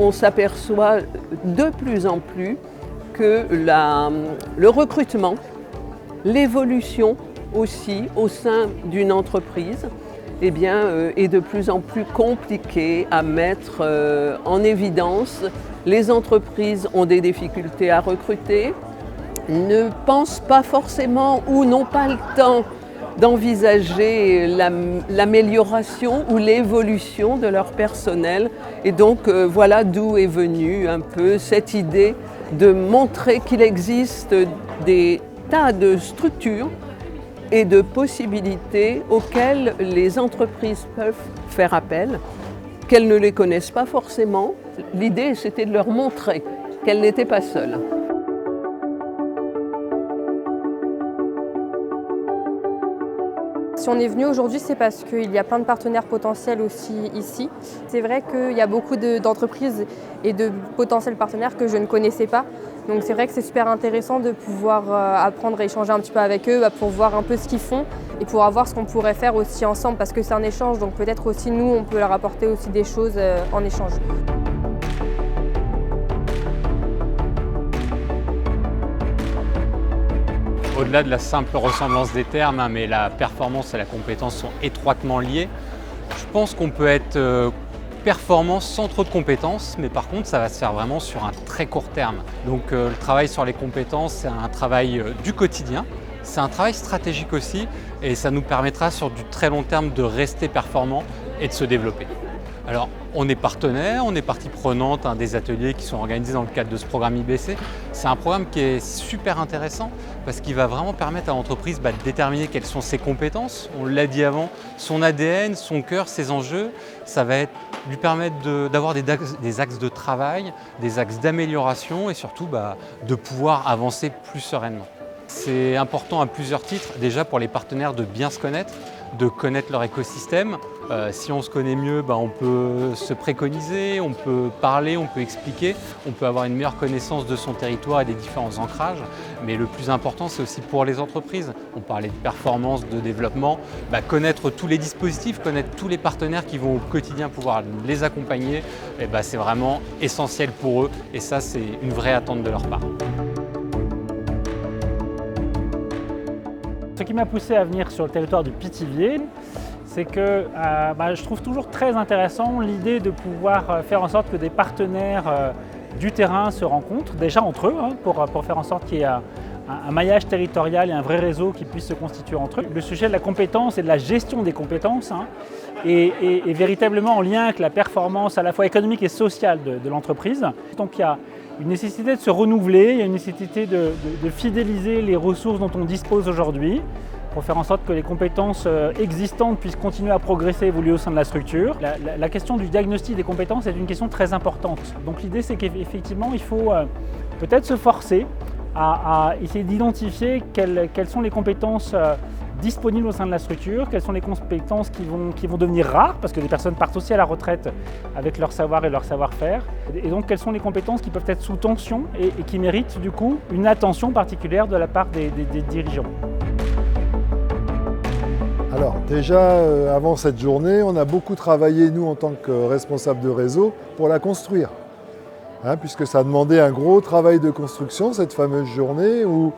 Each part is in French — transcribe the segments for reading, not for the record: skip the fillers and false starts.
on s'aperçoit de plus en plus que le recrutement, l'évolution aussi au sein d'une entreprise est de plus en plus compliqué à mettre en évidence. Les entreprises ont des difficultés à recruter, ne pensent pas forcément ou n'ont pas le temps d'envisager l'amélioration ou l'évolution de leur personnel. Et donc voilà d'où est venue un peu cette idée de montrer qu'il existe des tas de structures et de possibilités auxquelles les entreprises peuvent faire appel, qu'elles ne les connaissent pas forcément. L'idée, c'était de leur montrer qu'elles n'étaient pas seules. Si on est venu aujourd'hui, c'est parce qu'il y a plein de partenaires potentiels aussi ici. C'est vrai qu'il y a beaucoup d'entreprises et de potentiels partenaires que je ne connaissais pas. Donc c'est vrai que c'est super intéressant de pouvoir apprendre et échanger un petit peu avec eux pour voir un peu ce qu'ils font et pour voir ce qu'on pourrait faire aussi ensemble parce que c'est un échange. Donc peut-être aussi nous, on peut leur apporter aussi des choses en échange. Au-delà de la simple ressemblance des termes, mais la performance et la compétence sont étroitement liées. Je pense qu'on peut être performant sans trop de compétences, mais par contre ça va se faire vraiment sur un très court terme. Donc le travail sur les compétences, c'est un travail du quotidien, c'est un travail stratégique aussi, et ça nous permettra sur du très long terme de rester performant et de se développer. Alors, on est partenaire, on est partie prenante des ateliers qui sont organisés dans le cadre de ce programme IBC. C'est un programme qui est super intéressant parce qu'il va vraiment permettre à l'entreprise de déterminer quelles sont ses compétences. On l'a dit avant, son ADN, son cœur, ses enjeux. Ça va lui permettre d'avoir des axes de travail, des axes d'amélioration et surtout de pouvoir avancer plus sereinement. C'est important à plusieurs titres. Déjà pour les partenaires de bien se connaître, de connaître leur écosystème. Si on se connaît mieux, on peut se préconiser, on peut parler, on peut expliquer, on peut avoir une meilleure connaissance de son territoire et des différents ancrages. Mais le plus important, c'est aussi pour les entreprises. On parlait de performance, de développement, connaître tous les dispositifs, connaître tous les partenaires qui vont au quotidien pouvoir les accompagner, c'est vraiment essentiel pour eux et ça, c'est une vraie attente de leur part. Ce qui m'a poussé à venir sur le territoire du Pithiviers, c'est que je trouve toujours très intéressant l'idée de pouvoir faire en sorte que des partenaires du terrain se rencontrent, déjà entre eux, pour faire en sorte qu'il y ait un maillage territorial et un vrai réseau qui puisse se constituer entre eux. Le sujet de la compétence et de la gestion des compétences est véritablement en lien avec la performance à la fois économique et sociale de l'entreprise. Donc il y a une nécessité de se renouveler, il y a une nécessité de fidéliser les ressources dont on dispose aujourd'hui pour faire en sorte que les compétences existantes puissent continuer à progresser et évoluer au sein de la structure. La question du diagnostic des compétences est une question très importante. Donc l'idée c'est qu'effectivement il faut peut-être se forcer à essayer d'identifier quelles sont les compétences disponibles au sein de la structure, quelles sont les compétences qui vont devenir rares, parce que des personnes partent aussi à la retraite avec leur savoir et leur savoir-faire, et donc quelles sont les compétences qui peuvent être sous tension et qui méritent du coup une attention particulière de la part des dirigeants. Alors déjà, avant cette journée, on a beaucoup travaillé, nous, en tant que responsables de réseau, pour la construire. Puisque ça a demandé un gros travail de construction, cette fameuse journée, où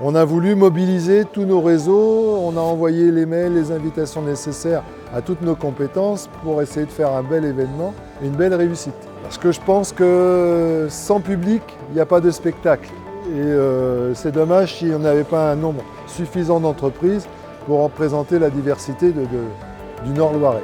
on a voulu mobiliser tous nos réseaux, on a envoyé les mails, les invitations nécessaires à toutes nos compétences pour essayer de faire un bel événement et une belle réussite. Parce que je pense que sans public, il n'y a pas de spectacle. Et c'est dommage si on n'avait pas un nombre suffisant d'entreprises pour représenter la diversité du Nord-Loiret.